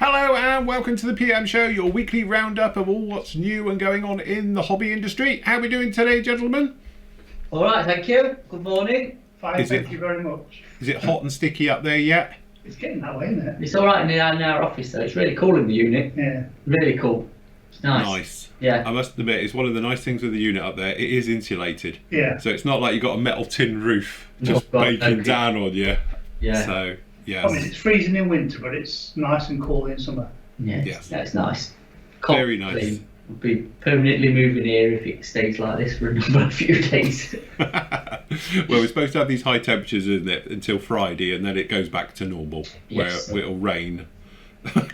Hello and welcome to the PM Show, your weekly roundup of all what's new and going on in the hobby industry. How are we doing today, gentlemen? All right, thank you. Good morning. Fine, thank you very much. Is it hot and sticky up there yet? It's getting that way, isn't it? It's all right in our office though. It's really cool in the unit. Yeah. Really cool. It's nice. Nice. Yeah. I must admit, it's one of the nice things with the unit up there. It is insulated. Yeah. So it's not like you've got a metal tin roof just No, baking okay. down on you. Yeah. So, yes. I mean, it's freezing in winter, but it's nice and cool in summer. Yeah. Yes. Yeah, it's nice. Cold, Very nice. clean. We'll be permanently moving here if it stays like this for a few days. Well, we're supposed to have these high temperatures, isn't it, until Friday, and then it goes back to normal, Yes. where it'll rain,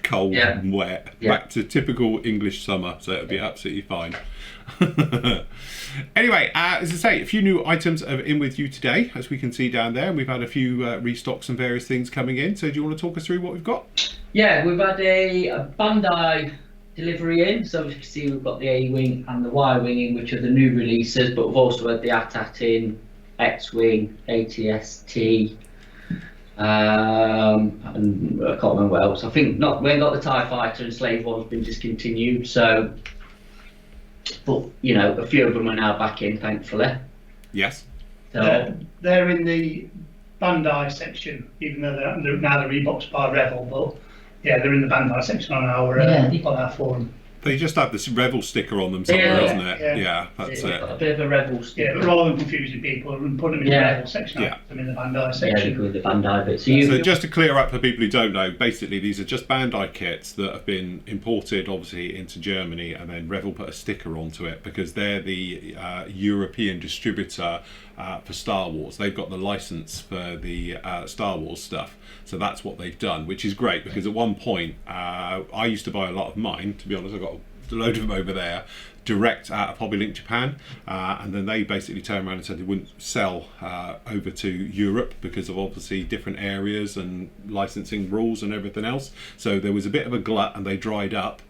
cold Yeah. and wet, Yeah. back to typical English summer, so it'll be absolutely fine. Anyway, as I say, a few new items are in with you today, as we can see down there, and we've had a few restocks and various things coming in. So do you want to talk us through what we've got? Yeah, we've had a Bandai delivery in. So as you can see, we've got the A-Wing and the Y-Wing in, which are the new releases, but we've also had the AT-AT in, X-Wing, AT-ST, and I can't remember what else. I think not. We ain't got the TIE Fighter and Slave One's been discontinued. So, but you know, a few of them are now back in, thankfully. Yes. So They're in the Bandai section, even though they're now the Reeboks by Revel, but yeah, they're in the Bandai section on our on our forum. They just have this Revel sticker on them somewhere, Yeah, isn't it? yeah. Yeah, that's it's it. got a bit of a Rebel Yeah, sticker. but rather than confusing people and putting them in Yeah. the Revel section, Yeah. I put them in the Bandai Yeah, section. with the Bandai bit. So just to clear up for people who don't know, basically these are just Bandai kits that have been imported obviously into Germany, and then Revel put a sticker onto it because they're the European distributor for Star Wars. They've got the license for the Star Wars stuff, so that's what they've done, which is great because at one point I used to buy a lot of mine, to be honest. I've got a load of them over there direct out of Hobbylink Japan, and then they basically turned around and said they wouldn't sell over to Europe because of obviously different areas and licensing rules and everything else. So there was a bit of a glut and they dried up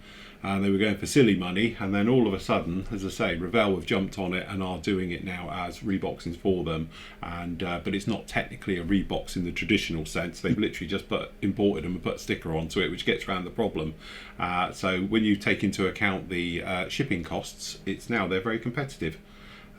and they were going for silly money, and then all of a sudden, as I say, Revell have jumped on it and are doing it now as Reeboxing for them, and but it's not technically a Reebox in the traditional sense. They've literally just imported them and put a sticker onto it, which gets around the problem. So when you take into account the shipping costs, they're very competitive.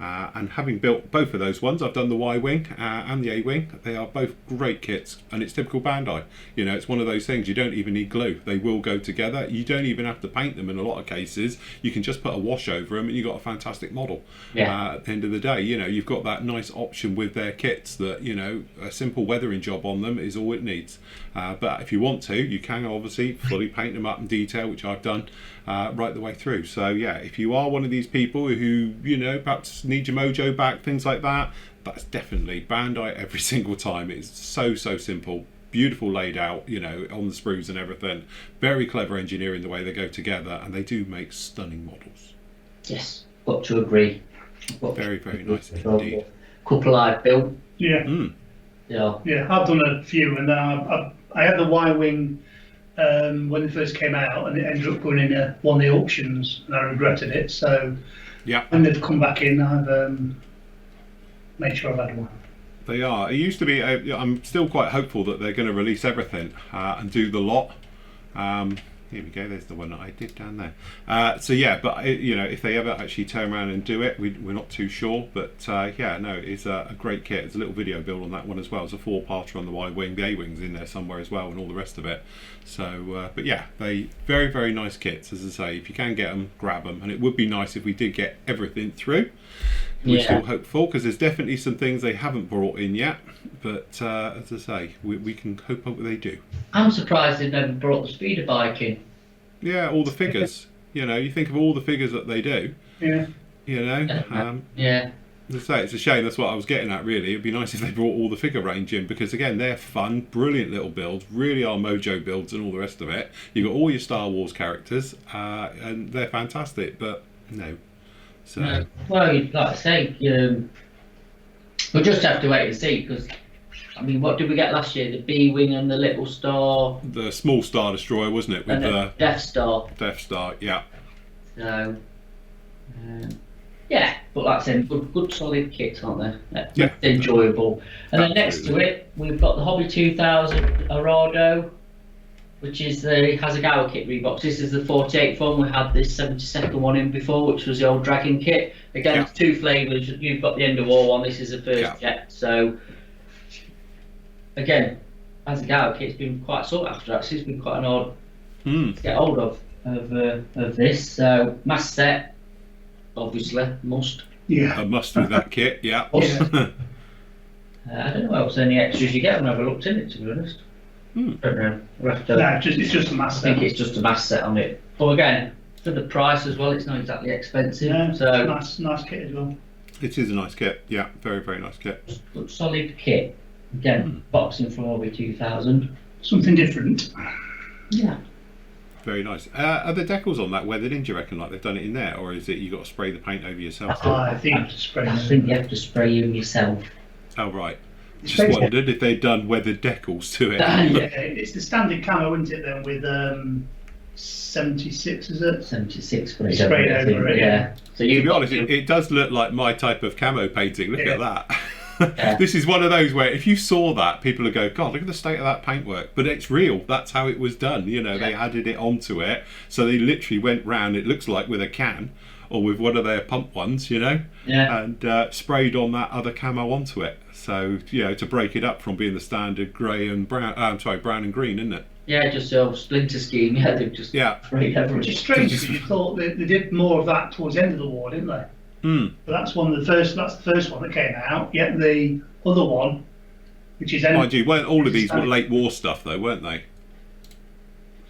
And having built both of those ones, I've done the Y-Wing and the A-Wing. They are both great kits, and it's typical Bandai. You know, it's one of those things, you don't even need glue. They will go together. You don't even have to paint them in a lot of cases. You can just put a wash over them and you've got a fantastic model. Yeah. At the end of the day, you know, you've got that nice option with their kits that, you know, a simple weathering job on them is all it needs. But if you want to, you can obviously fully paint them up in detail, which I've done right the way through. So yeah, if you are one of these people who, you know, perhaps need your mojo back, things like that, that's definitely Bandai every single time. It's so simple, beautiful laid out, you know, on the sprues and everything. Very clever engineering the way they go together, and they do make stunning models. Yes, got to agree. Very nice indeed. Couple I've built. Yeah. Yeah. Yeah, I've done a few, and then I had the Y-Wing when it first came out, and it ended up going in one of the auctions, and I regretted it. So Yeah, when they've come back in, I've made sure I've had one. they are. It used to be. I'm still quite hopeful that they're going to release everything and do the lot. Here we go. There's the one that I did down there. So yeah, but you know, if they ever actually turn around and do it, we're not too sure. But yeah, no, it's a great kit. There's a little video build on that one as well. It's a 4-parter on the Y-Wing. The A-Wing's in there somewhere as well, and all the rest of it. So, but yeah, they very nice kits. As I say, if you can get them, grab them. And it would be nice if we did get everything through. We're still hopeful because there's definitely some things they haven't brought in yet. But as I say, we can hope they do. I'm surprised they've never brought the speeder bike in. Yeah, all the figures. You know, you think of all the figures that they do. Yeah. You know, Yeah. as I say, it's a shame. That's what I was getting at. Really, it'd be nice if they brought all the figure range in because again, they're fun, brilliant little builds. Really are mojo builds and all the rest of it. You've got all your Star Wars characters, and they're fantastic. But no, so No. Well, like I say, we'll just have to wait and see because. I mean, what did we get last year? The B-Wing and the Little Star. the small Star Destroyer, wasn't it? With And the the Death Star. Death Star. Yeah. So, yeah, but like I said, good solid kits, aren't they? Yeah. Enjoyable. And then next to Absolutely. it, we've got the Hobby 2000 Arado. which is the Hasegawa kit rebox. This is the 48th one. We had this 72nd one in before, which was the old Dragon kit. Again, Yeah. it's 2 flavours. You've got the end of war one. This is the first Yeah. jet. So again, Hasegawa kit's been quite sought after. Actually, it's been quite an odd to get hold of this. So mass set, obviously, must. Yeah. A must with that kit, yeah. Yeah. I don't know what else any extras you get. I've never looked in it, to be honest. Don't know. We'll have to- No, it's just a I mass think set. it's just a mass set on it. But again, for the price as well, it's not exactly expensive. Yeah, So nice kit as well. It is a nice kit, yeah, very, very nice kit. good solid kit. Again, boxing Flory 2000. Something different. Yeah. Very nice. Are the decals on that weathered in, do you reckon, like they've done it in there, or is it you got to spray the paint over yourself? I think spray. I think you have to spray them yourself. Oh, right. Just Spray- wondered if they'd done weathered decals to it. Yeah, it's the standard camo, isn't it? Then with 76, is it? 76 sprayed Sprayed over it, over it, yeah. So To you be honest, it does look like my type of camo painting. Look Yeah. at that. Yeah. This is one of those where if you saw that, people would go, God, look at the state of that paintwork. But it's real. That's how it was done. You know, they added it onto it. So they literally went round, it looks like with a can or with one of their pump ones, you know, Yeah. and sprayed on that other camo onto it. So, you know, to break it up from being the standard grey and brown, brown and green, isn't it? Yeah, just a splinter scheme. Yeah, they've just Yeah. sprayed Which is everything. strange because you thought they did more of that towards the end of the war, didn't they? Mm. But that's the first one that came out. Yet the other one, which is Mind you, weren't all of these were late war stuff though, weren't they?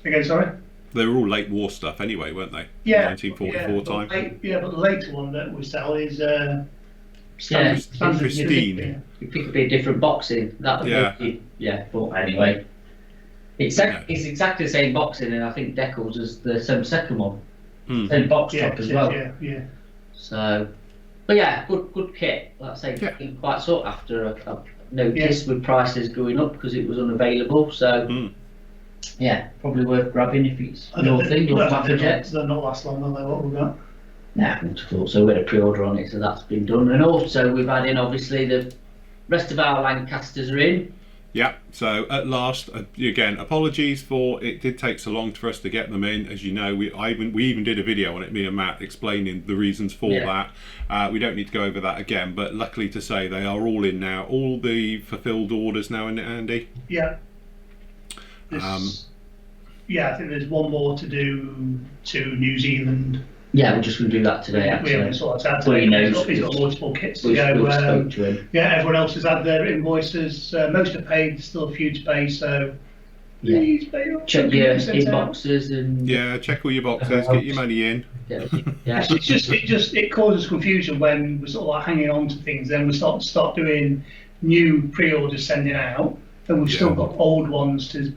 Again, sorry. They were all late war stuff anyway, weren't they? Yeah, 1944 yeah, time. but the later one that we sell is Yeah. standard Pristine. yeah. You pick up a different boxing. That would Yeah. be, yeah. But anyway, it's exactly the same boxing, and I think decals as the 72nd one. Mm. Same box Yeah, top as well. yeah. So, but yeah, good kit. Like I say, Yeah. been quite sought after. I noticed with prices going up because it was unavailable. So, Mm. yeah, probably worth grabbing if it's I your don't thing. think- Your I don't Flapper think Jets. they'll not last long, will they? What we've got? Nah, I wouldn't have thought so. We had a pre-order on it, so that's been done. And also, we've had in obviously the rest of our Lancasters are in. Yeah, so at last, again, apologies for it did take so long for us to get them in. As you know, we even did a video on it, me and Matt, explaining the reasons for that. We don't need to go over that again, but luckily to say they are all in now. All the fulfilled orders now, in it, Andy? Yeah. Yeah, I think there's one more to do to New Zealand. Yeah, we're just going to do that today. We Actually, haven't sorted that out Well, today. he knows. He's got multiple kits to we've go. spoke to him. Yeah, everyone else has had their invoices. Most are paid, there's still a few to pay, so Yeah. please pay up. Check your 20% out. inboxes and Yeah, check all your boxes, get your money in. yeah. It causes confusion when we're sort of like hanging on to things. Then we start doing new pre-orders sending out, and we've still Yeah. got old ones to do.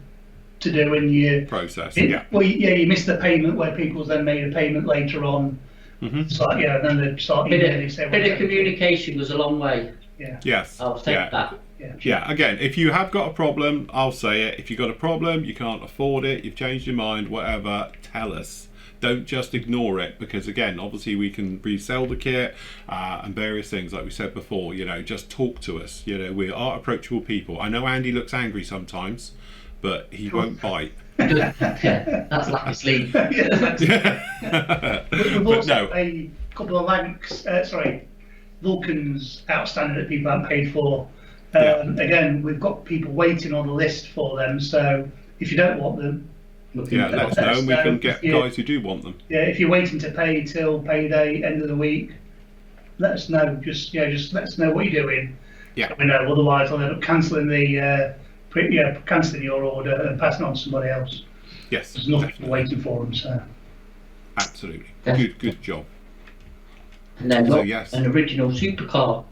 And Process, yeah. you miss the payment where people's then made a payment later on. Mhm. It's like, yeah, and then they start Bit emailing of, saying, bit "Well, of communication goes a long way. Yes. I'll take yeah. that. Yeah, again, if you have got a problem, I'll say it. If you've got a problem, you can't afford it, you've changed your mind, whatever, tell us. Don't just ignore it, because again, obviously we can resell the kit and various things, like we said before, you know, just talk to us. You know, we are approachable people. I know Andy looks angry sometimes, but he won't bite. Yeah, that's lucky sleep. We've But also no, a couple of Vulcans outstanding that people haven't paid for. Again, we've got people waiting on the list for them, so if you don't want them, yeah, let us know and we can get guys who do want them. yeah, if you're waiting to pay till payday, end of the week, let us know. Just let us know what you're doing. Yeah. We know. Otherwise, I'll end up cancelling cancelling your order and passing it on to somebody else. Yes, There's nothing definitely. waiting for them. So Absolutely. Definitely. Good job. And then So, got yes. an original supercar.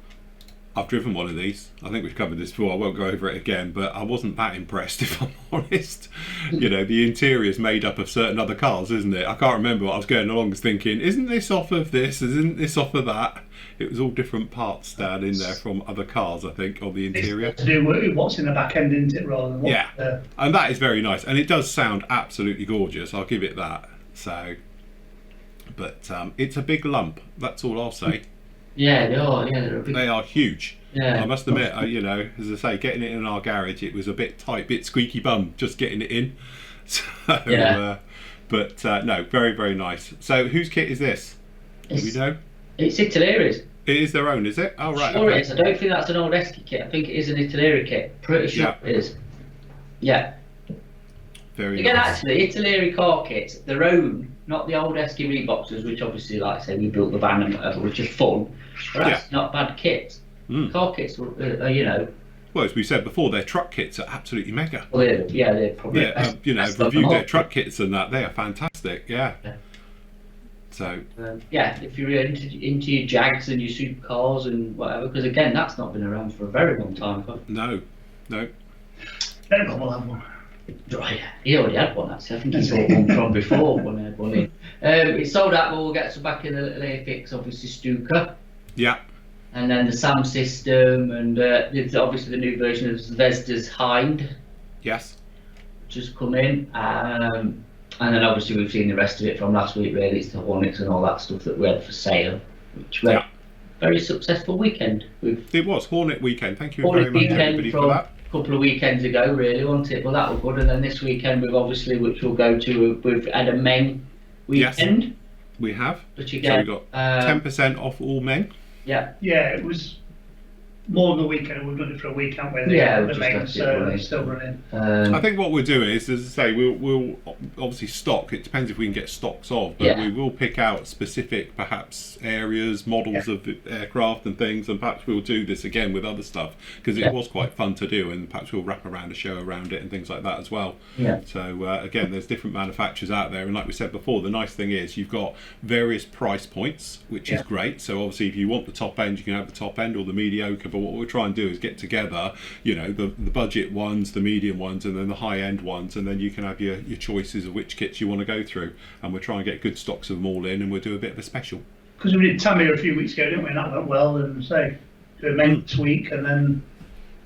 I've driven one of these. I think we've covered this before. I won't go over it again, but I wasn't that impressed, if I'm honest. You know, the interior's made up of certain other cars, isn't it? I can't remember what I was going along thinking, isn't this off of this? Isn't this off of that? It was all different parts down in there from other cars, I think, on the interior. it's to do with what's in the back end, isn't it? Rather than what, Yeah. And that is very nice. And it does sound absolutely gorgeous. I'll give it that. So, but it's a big lump. That's all I'll say. Yeah, they are. Yeah, they're a big. They are huge. Yeah. I must admit, you know, as I say, getting it in our garage, it was a bit tight, bit squeaky bum, just getting it in. So, Yeah. No, very, very nice. So whose kit is this? Do we It's, know? it's Italyri's. It is their own, is it? Oh, right. Sure Okay. it is. I don't think that's an old Esky kit. I think it is an Italy kit. Pretty sure Yeah. it is. Yeah. Very Again, nice. actually, Italy car kits, their own, not the old Esky Reeboxes, which obviously, like I say, we built the van and whatever, which are fun. But Yeah. that's not bad kits. Mm. Car kits are, you know, Well, as we said before, their truck kits are absolutely mega. well, they're probably. Yeah, I've reviewed their truck kits and that. They are fantastic. Yeah. Yeah. So, Yeah, if you're into your Jags and your supercars and whatever, because again, that's not been around for a very long time. no. Everyone will have one. Right, he already had one actually. I think he bought one from before when he had one in. It's sold out, but we'll get some back in the little AFX, obviously Stuka. Yeah. And then the SAM system, and it's obviously the new version of Zvezda's Hind, Yes. which has come in. And then obviously we've seen the rest of it from last week, really. It's the Hornets and all that stuff that we had for sale, which was Yeah. a very successful weekend. It was Hornet weekend. Thank you Hornet very much, weekend everybody, from for that. a couple of weekends ago, really, wasn't it? Well, that was good. And then this weekend, we've obviously, which we'll go to, we've had a Meng weekend, We have. which So again, we got 10% off all men. yeah, Yeah, it was more than a weekend. We've done it for a week, haven't we? Yeah, the we've just main, left it so running. it's still running. I think what we'll do is, as I say, we'll obviously stock. It depends if we can get stocks of, but Yeah. we will pick out specific, perhaps areas, models of aircraft and things, and perhaps we'll do this again with other stuff because it Yeah. was quite fun to do, and perhaps we'll wrap around a show around it and things like that as well. yeah, So again, there's different manufacturers out there, and like we said before, the nice thing is you've got various price points, which is Yeah. great. So obviously, if you want the top end, you can have the top end or the mediocre. But what we'll try and do is get together, the budget ones, the medium ones, and then the high end ones, and then you can have your choices of which kits you want to go through. And we'll try and get good stocks of them all in, and we'll do a bit of a special. Because we did Tamir a few weeks ago, didn't we? And that went well. And say, do it next week, and then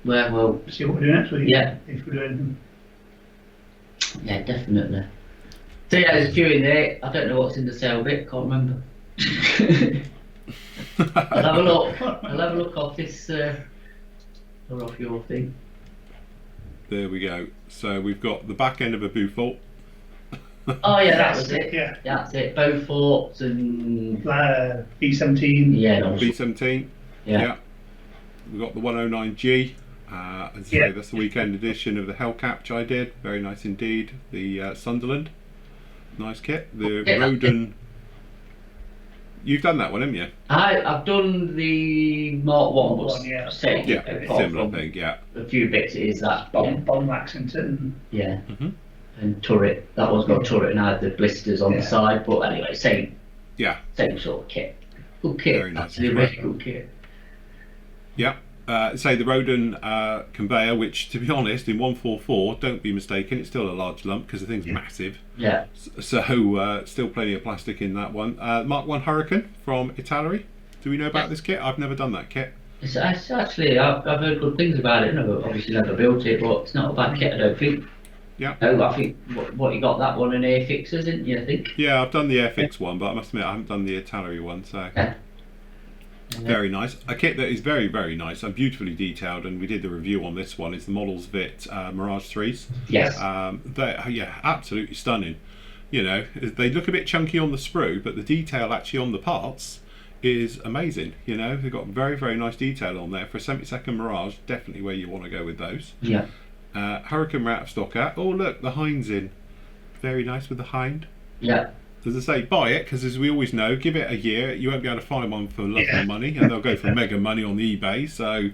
well, see what we do next week. Yeah. If we do anything. yeah, definitely. So yeah, there's a few in there. I don't know what's in the sale bit. Can't remember. I'll have a look. I'll have a look off this. Or off your thing. There we go. So we've got the back end of a Beaufort. Oh yeah, that was it. Yeah. That's it. Beauforts and B17. yeah, no, B17. yeah. We've got the 109G. As I say, Yeah. that's the weekend edition of the Hellcat, which I did. Very nice indeed. The Sunderland. Nice kit. The Yeah. Rodin. You've done that one, haven't you? I've done the Mark One, Mark but One, yeah. say, Yeah, apart similar from thing, yeah. a few bits, it is that. Bomb racks into it. And Yeah. Mhm. And turret. That one's got a turret and I had the blisters on Yeah. the side, but anyway, same Yeah, sort of kit. Good kit. Very nice. Actually, a really good kit. yeah. Say the Rodin conveyor, which, to be honest, in 144, don't be mistaken, it's still a large lump because the thing's massive. Yeah. So, still plenty of plastic in that one. Mark 1 Hurricane from Italy. Do we know about this kit? I've never done that kit. It's actually, I've heard good things about it. I've obviously never built it, but it's not a bad kit, I don't think. Yeah. No, I think what you got that one in air fixers, didn't you? I think. Yeah, I've done the Airfix one, but I must admit I haven't done the Italy one, so Yeah. very nice. A kit that is very, very nice and beautifully detailed, and we did the review on this one, is the Models Vit Mirage 3s. Yes. They're absolutely stunning. They look a bit chunky on the sprue, but the detail actually on the parts is amazing. They've got very, very nice detail on there. For a 70-second Mirage, definitely where you want to go with those. Yeah. Hurricane we're out of stock at. Oh look, the Hind's in. Very nice with the Hind. Yeah. As I say, buy it, because as we always know, give it a year, you won't be able to find one for love nor money, and they'll go for mega money on the eBay. So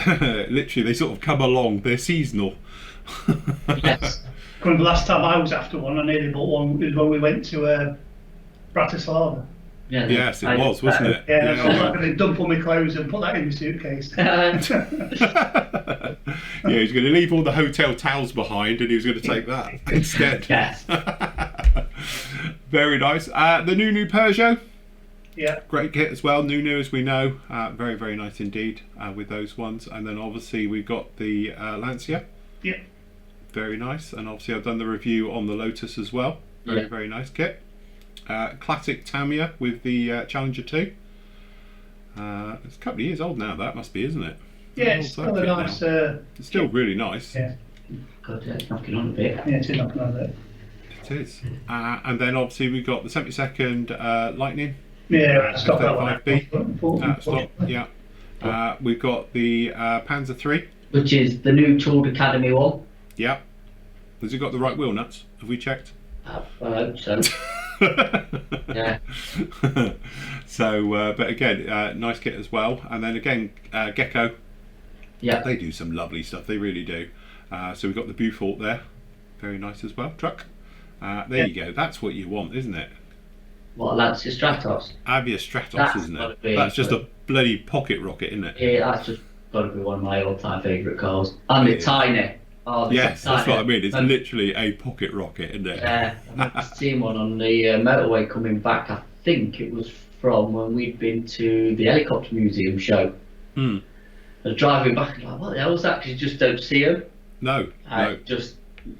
literally they sort of come along, they're seasonal. Yes. the last time I was after one, I nearly bought one. It was when we went to Bratislava. Yeah. Yes, it was, wasn't it? Yeah, so I'm going to dump all my clothes and put that in the suitcase. Yeah, he's going to leave all the hotel towels behind, and he was going to take that instead. Yes. Very nice. The new Peugeot. Yeah. Great kit as well, new as we know. Very, very nice indeed with those ones. And then obviously we've got the Lancia. Yeah. Very nice. And obviously I've done the review on the Lotus as well. Very, Yeah. very nice kit. Classic Tamiya with the Challenger 2. It's a couple of years old now, that must be, isn't it? Yeah, it's still a nice. It's still really nice. Yeah. God, yeah, it's knocking on a bit. Yeah, it's knocking on a bit. It is. And then obviously we've got the 72nd Lightning. Yeah, stop that one. 35B. Stop, yeah. We've got the Panzer 3. Which is the new Tooled Academy one. Yeah. Has it got the right wheel nuts? Have we checked? I hope so. Yeah. So, but again, nice kit as well. And then again, Gecko. Yeah. They do some lovely stuff. They really do. So we've got the Beaufort there. Very nice as well. Truck. There you go. That's what you want, isn't it? What, Lancaster Stratos? Avia Stratos, That's isn't gotta it? be That's just a bloody pocket rocket, isn't it? Yeah, that's just got to be one of my all-time favourite cars. And it's tiny. Oh, Yes, that's tiny. what I mean. It's And- literally a pocket rocket, isn't it? Yeah, I remember seeing one on the motorway coming back. I think it was from when we'd been to the helicopter museum show. Hmm. I was driving back and like, what the hell was that? 'Cause you just don't see them. No, no.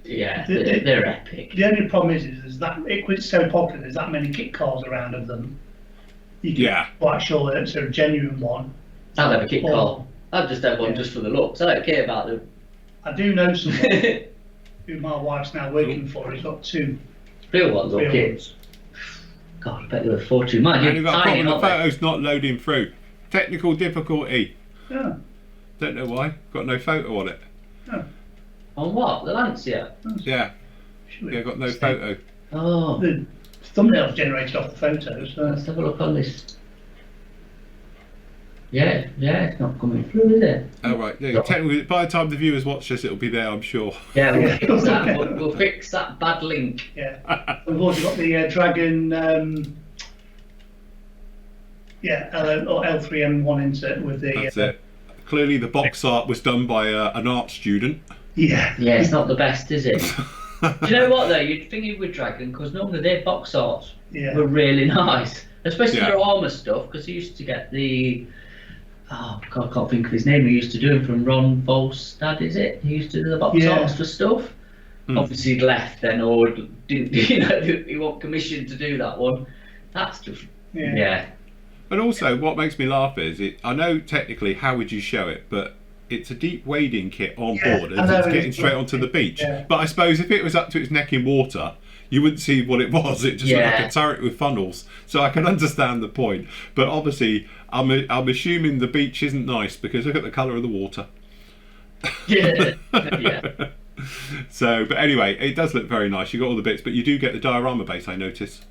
Yeah, The- they're epic. The only problem is that it's so popular. There's that many kit cars around of them. You can Yeah. be quite sure that it's a genuine one. I'd have a kit Or- car. I'd just have one Yeah. just for the looks. I don't care about them. I do know someone who my wife's now working for. He's got two Real ones or real kits. ones. God, I bet they were a fortune. Mind And you, you've got a tiny, problem, the aren't they? photo's not loading through. Technical difficulty. Yeah. Don't know why. Got no photo on it. On what? The Lancia? Yeah, Surely yeah, got no it's- photo. Oh, The thumbnail's generated off the photos. let's have a look on this. Yeah, it's not coming through, is it? Oh, right. Yeah, technically, by the time the viewers watch this, it'll be there, I'm sure. Yeah, Yeah. fix that. We'll fix that bad link. Yeah. We've also got the Dragon, L3M1 insert with the. That's it. Clearly, the box art was done by an art student. Yeah. Yeah, it's not the best, is it? Do you know what though? You'd think it would Dragon because normally their box arts Yeah. were really nice, especially Yeah. their armour stuff. Because he used to get the oh God, I can't think of his name. He used to do them from Ron Volstad, is it? He used to do the box Yeah. arts for stuff. Hmm. Obviously, he'd left then, or didn't. You know, he wasn't commissioned to do that one. That's just yeah. And also, what makes me laugh is, I know technically how would you show it, but it's a deep wading kit on Yeah, board I as know, it's it's getting straight like- onto the beach. yeah. But I suppose if it was up to its neck in water, you wouldn't see what it was. It just looked like Yeah. a turret with funnels. So I can understand the point. But obviously, I'm assuming the beach isn't nice because look at the colour of the water. Yeah. Yeah. So, but anyway, it does look very nice. You got all the bits, but you do get the diorama base, I notice.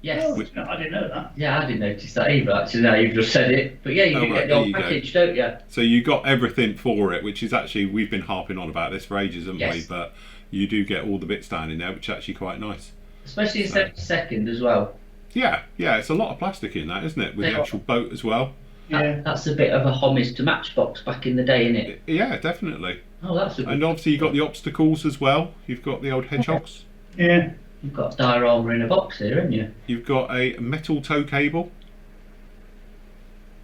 Yes. Oh, no, I didn't know that. Yeah, I didn't notice that either. Actually, now you've just said it. But yeah, you Oh, do right, get the there whole you go. package, don't you? So you got everything for it, which is actually, we've been harping on about this for ages, haven't we? Yes. But you do get all the bits down in there, which is actually quite nice. Especially in So- 72nd as well. Yeah, it's a lot of plastic in that, isn't it? With They the are. actual boat as well. Yeah. That's a bit of a homage to Matchbox back in the day, isn't it? Yeah, definitely. Oh, that's a good. And obviously you've got the obstacles as well. You've got the old hedgehogs. Yeah. You've got diorama in a box here, haven't you? You've got a metal tow cable.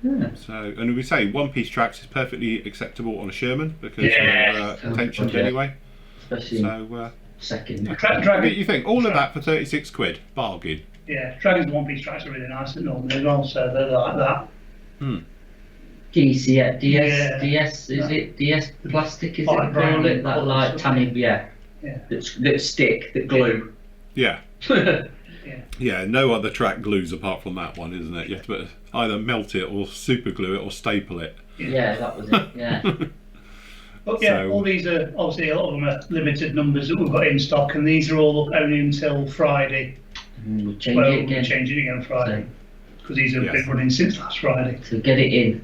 Yeah. So, and we say one-piece tracks is perfectly acceptable on a Sherman because Yeah. they're tensioned Yeah. anyway. Especially in So, second. but Dragon. you think all of that for 36 quid, bargain. Yeah. Dragon's one-piece tracks are really nice at Norman as well, so they're like that. DS, Yeah. DS, is it? DS plastic, is it? Light They call brown it? That colour light stuff. tanny, yeah. Yeah. That stick, that glue. Yeah. Yeah. Yeah, no other track glues apart from that one, isn't it? You have to either melt it or super glue it or staple it. Yeah, that was it, yeah. But yeah, So- all these are obviously a lot of them are limited numbers that we've got in stock, and these are all only until Friday. And we'll change Well, it we'll again. change it again Friday because these have Yes. been running since last Friday. To get it in.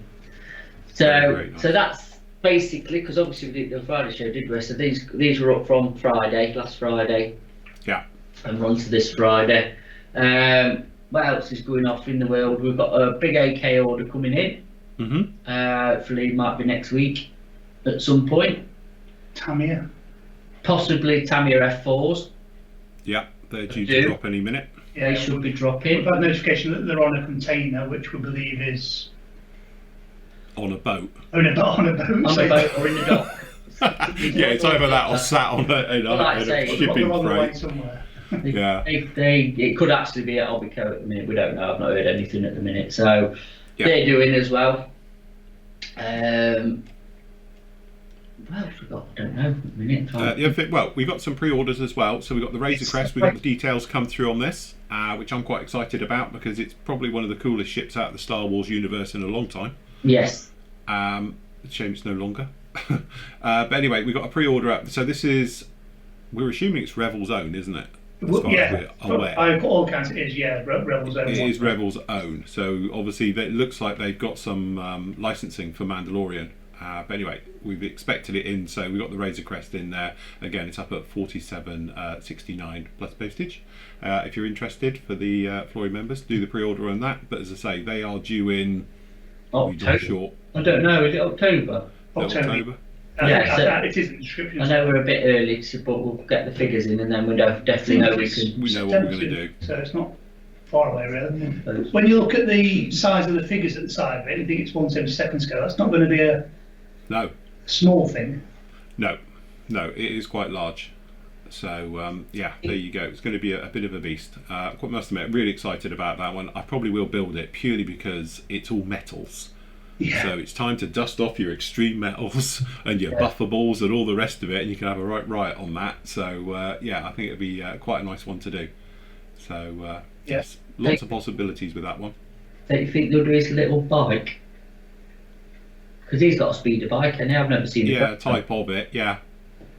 Very nice. So that's basically, because obviously we did the Friday show, did we? So these were up from Friday, last Friday. Yeah. And run to this Friday. What else is going off in the world? We've got a big AK order coming in. Mm-hmm. Hopefully it might be next week at some point. Tamiya. Possibly Tamiya F4s. Yeah, they're due Do. to drop any minute. Yeah, They should be we've dropping. had notification that they're on a container, which we believe is On a boat. on a boat. On the boat or in the dock. Yeah, it's either that or sat on Well, like I a say, They're shipping on the way freight. somewhere. Yeah. It could actually be at Hobbyco at the minute. We don't know. I've not heard anything at the minute. So Yeah. they're doing as well. Well, I forgot. I don't know. A minute. The other thing, well, we've got some pre-orders as well. So we've got the Razor Crest. We've got the details come through on this, which I'm quite excited about because it's probably one of the coolest ships out of the Star Wars universe in a long time. Yes. It's a shame it's no longer. But anyway, we've got a pre-order up. So this is, we're assuming it's Revel's own, isn't it? Yeah, by all accounts it is, yeah, Rebel's own. It is Rebel's own. So obviously it looks like they've got some licensing for Mandalorian. But anyway, we've expected it in, so we've got the Razor Crest in there. Again, it's up at $47.69 plus postage. If you're interested, for the Flory members, do the pre-order on that. But as I say, they are due in October. Short. I don't know. Is it October? October. Yeah, so it is in the description. I know we're a bit early, but we'll get the figures in, and then we'll definitely know we can. We know what we're going to do. So it's not far away, really. When you look at the size of the figures at the side of it, you think it's 1/72 scale. That's not going to be a small thing. No, it is quite large. So yeah, there you go. It's going to be a bit of a beast. I must admit, I'm really excited about that one. I probably will build it purely because it's all metals. Yeah. So it's time to dust off your extreme metals and your buffables and all the rest of it, and you can have a right riot on that. So yeah, I think it'd be quite a nice one to do. So yes, lots of possibilities with that one. Don't you think they'll do his little bike? Because he's got a speeder bike, and I've never seen it. Yeah, type of it. Yeah.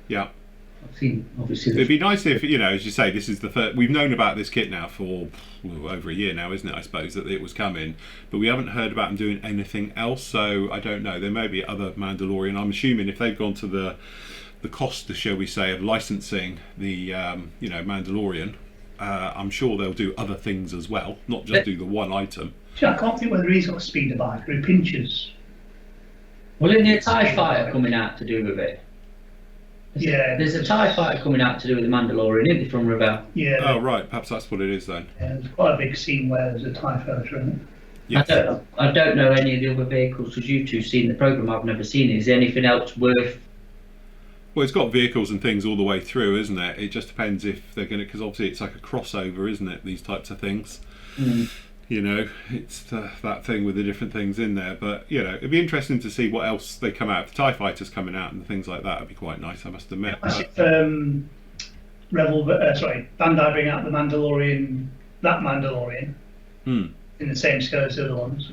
I've seen, obviously. It'd be nice if, as you say, this is the first. We've known about this kit now for over a year now, isn't it? I suppose that it was coming, but we haven't heard about them doing anything else. So I don't know. There may be other Mandalorian. I'm assuming if they've gone to the cost, shall we say, of licensing the Mandalorian, I'm sure they'll do other things as well, not just do the one item. I can't think whether he's got a speeder bike or he pinches. Well, isn't there a TIE fighter coming out to do with it? Yeah. There's a TIE fighter coming out to do with the Mandalorian, isn't it, from Rebel? Yeah. Oh, right. Perhaps that's what it is then. Yeah, there's quite a big scene where there's a TIE fighter in it. Yes. I don't know any of the other vehicles, because you two seen the programme. I've never seen it. Is there anything else worth? Well, it's got vehicles and things all the way through, isn't it? It just depends if they're going to, because obviously it's like a crossover, isn't it? These types of things. It's that thing with the different things in there. But it'd be interesting to see what else they come out. The TIE fighters coming out and things like that would be quite nice, I must admit. Bandai bring out the Mandalorian, in the same scale as the other ones.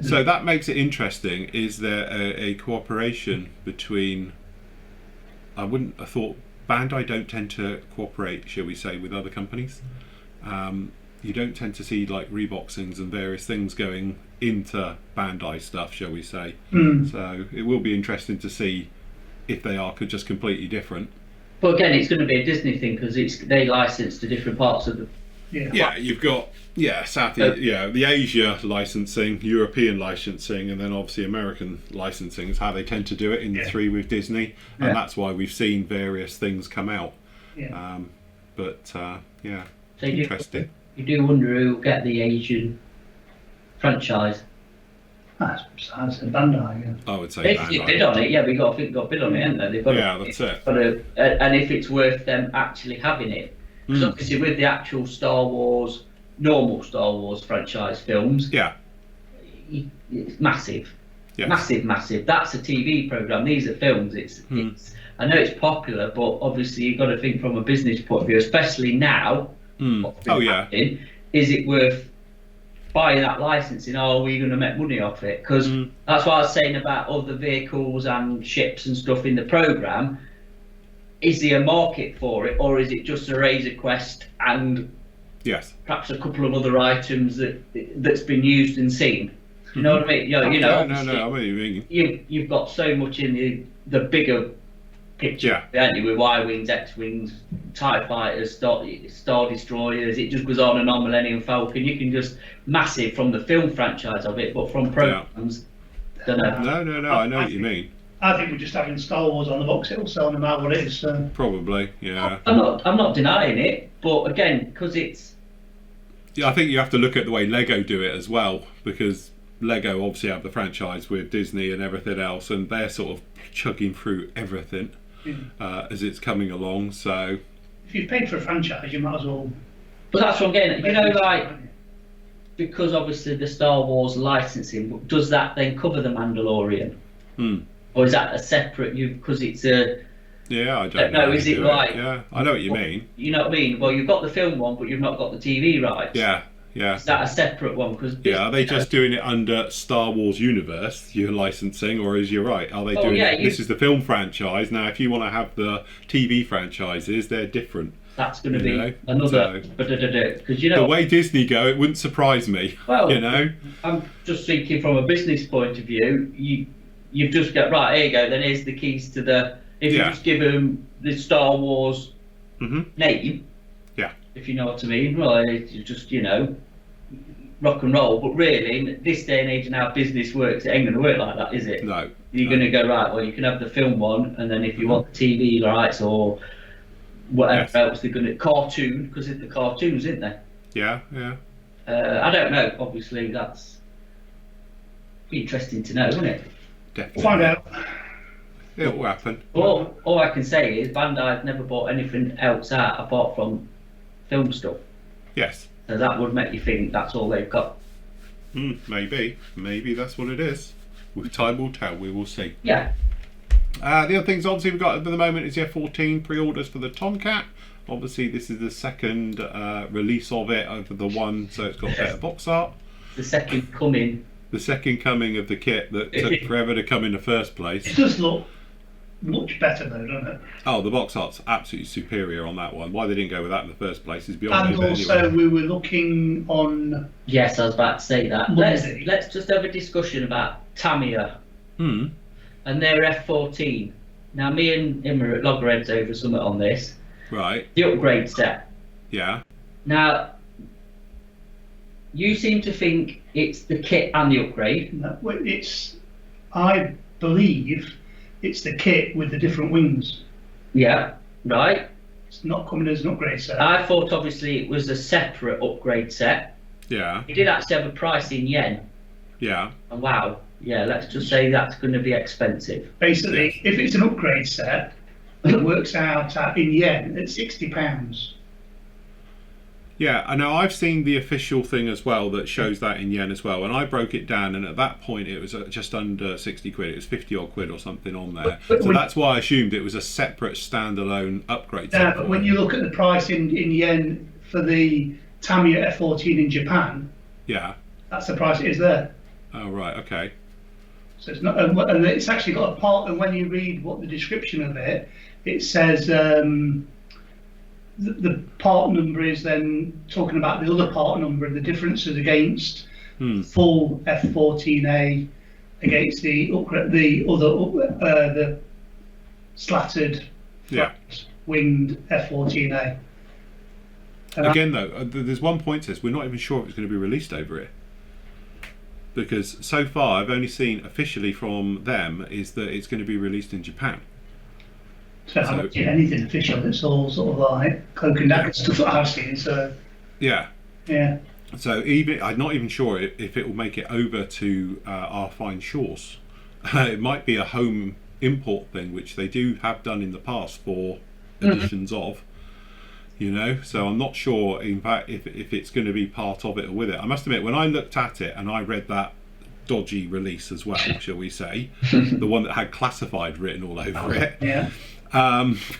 So that makes it interesting. Is there a cooperation between? I wouldn't have thought Bandai don't tend to cooperate, shall we say, with other companies. You don't tend to see like reboxings and various things going into Bandai stuff, shall we say. So it will be interesting to see if they are just completely different. But again, it's going to be a Disney thing because they license to different parts of the. Yeah, you've got the Asia licensing, European licensing, and then obviously American licensing is how they tend to do it in the three with Disney, and that's why we've seen various things come out. Interesting. You do wonder who will get the Asian franchise. That's Bandai, yeah. I would say They Bandai. bid on it, we got a bid on it, haven't they? They've got that's it. And if it's worth them actually having it. Because obviously with the actual normal Star Wars franchise films, it's massive. Yes. Massive. That's a TV programme. These are films. It's I know it's popular, but obviously you've got to think from a business point of view, especially now. Happening, is it worth buying that licensing? Or are we going to make money off it? Because that's what I was saying about other vehicles and ships and stuff in the programme. Is there a market for it, or is it just a Razor Quest and perhaps a couple of other items that's been used and seen? You know what I mean? No, I know what you mean. You've got so much in the bigger picture, haven't you, with Y-wings, X-wings, TIE fighters, Star Destroyers. It just goes on and on. Millennium Falcon. You can just massive from the film franchise of it, but from programs, don't know. No. I know what you mean. I think we're just having Star Wars on the box. It'll sell no matter what it is. So. Probably, yeah. I'm not denying it, but again, because it's. Yeah, I think you have to look at the way Lego do it as well, because Lego obviously have the franchise with Disney and everything else, and they're sort of chugging through everything as it's coming along. So if you've paid for a franchise, you might as well. But that's what I'm getting. Because obviously the Star Wars licensing, does that then cover the Mandalorian? Or is that a separate, because it's a, Yeah, I don't no, know. is how you it do like, Yeah, I know what you mean. you know what I mean? Well, you've got the film one, but you've not got the TV rights. Yeah, yeah. Is that a separate one? Because Yeah, are they just doing it under Star Wars universe, you're licensing, or is you right? Are they Oh, doing yeah, it? This is the film franchise. Now, if you want to have the TV franchises, they're different. that's going to You be know, another, because you know, The way Disney go, it wouldn't surprise me. well, You know, I'm just thinking from a business point of view, you've just got, right, here you go, then here's the keys to the, if you Yeah. just give them the Star Wars name, Yeah. if you know what I mean, well, it's just, you know, rock and roll, but really, in this day and age and how business works, it ain't going to work like that, is it? No. You're going to go, right, well, you can have the film one, and then if you want the TV rights or whatever Yes. else, they're going to, cartoon, because it's the cartoons, isn't there? Yeah, yeah. I don't know, obviously, that's be interesting to know, wouldn't it? Definitely. Find out. It will happen. All I can say is Bandai's never bought anything else out apart from film stuff. Yes. So that would make you think that's all they've got. Maybe that's what it is. With time will tell. We will see. Yeah. The other things obviously we've got at the moment is the F14 pre-orders for the Tomcat. Obviously this is the second release of it over the one, so it's got better box art. The second coming. The second coming of the kit that took forever to come in the first place. It does look much better though, doesn't it? Oh, the box art's absolutely superior on that one. Why they didn't go with that in the first place is beyond me. And but also, anyway. we were looking on. Yes, I was about to say that. Monday. Let's just have a discussion about Tamiya and their F14. Now, me and him are at loggerheads over something on this. Right. The upgrade set. Yeah. Now, you seem to think it's the kit and the upgrade. No, well, I believe, it's the kit with the different wings. Yeah, right. It's not coming as an upgrade set. I thought obviously it was a separate upgrade set. Yeah. It did actually have a price in yen. Yeah. And wow, yeah, let's just say that's going to be expensive. Basically, if it's an upgrade set, it works out in yen at £60. Yeah, I know. I've seen the official thing as well that shows that in yen as well, and I broke it down, and at that point it was just under 60 quid. It was 50 odd quid or something on there. So that's why I assumed it was a separate standalone upgrade. Yeah, but when you look at the price in yen for the Tamiya F14 in Japan, yeah. that's the price it is there. Oh right, okay. So it's not, and it's actually got a part. And when you read what the description of it, it says the part number is then talking about the other part number and the differences against full F14A against the other the slattered winged F14A. Again, though, there's one point to this. We're not even sure if it's going to be released over here. Because so far, I've only seen officially from them is that it's going to be released in Japan. So I haven't seen anything official. It's all sort of like cloak and dagger stuff that I've seen. So yeah. So I'm not even sure if it will make it over to our fine shores. It might be a home import thing, which they do have done in the past for editions of. You know, so I'm not sure, in fact, if it's going to be part of it or with it. I must admit, when I looked at it and I read that dodgy release as well, shall we say, the one that had classified written all over it,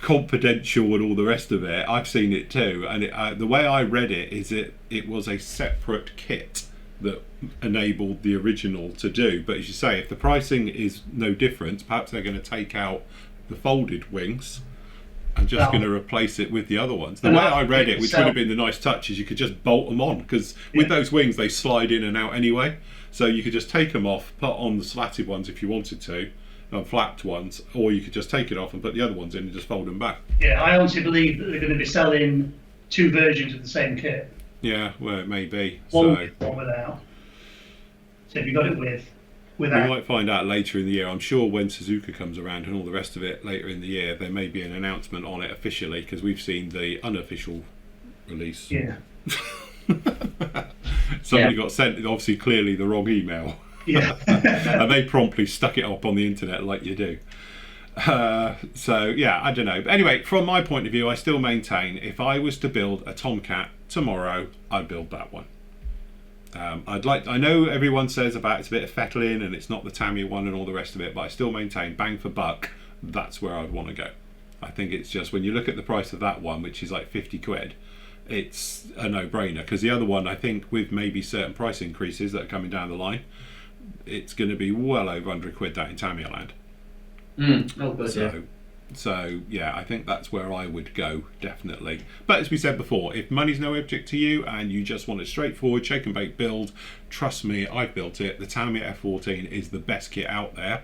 confidential and all the rest of it, I've seen it too. And the way I read it is it was a separate kit that enabled the original to do. But as you say, if the pricing is no different, perhaps they're going to take out the folded wings and just going to replace it with the other ones. The way I read it, which would have been the nice touch, is you could just bolt them on, because with those wings they slide in and out anyway, so you could just take them off, put on the slatted ones if you wanted to, and flapped ones, or you could just take it off and put the other ones in and just fold them back. Yeah, I honestly believe that they're going to be selling two versions of the same kit. Yeah, well, it may be. One with, one without. So if you got it without. We might find out later in the year. I'm sure when Suzuka comes around and all the rest of it later in the year, there may be an announcement on it officially, because we've seen the unofficial release. Yeah. Somebody got sent, obviously, clearly the wrong email. Yeah. And they promptly stuck it up on the internet like you do. So, yeah, I don't know. But anyway, from my point of view, I still maintain if I was to build a Tomcat tomorrow, I'd build that one. I know everyone says about it's a bit of fettling and it's not the Tamiya one and all the rest of it, but I still maintain bang for buck, that's where I'd want to go. I think it's just when you look at the price of that one, which is like 50 quid, it's a no-brainer, because the other one, I think with maybe certain price increases that are coming down the line, it's going to be well over 100 quid that in Tamiya land. Oh, good, yeah. So yeah, I think that's where I would go, definitely. But as we said before, if money's no object to you and you just want a straightforward shake and bake build, trust me, I've built it. The Tamiya F14 is the best kit out there,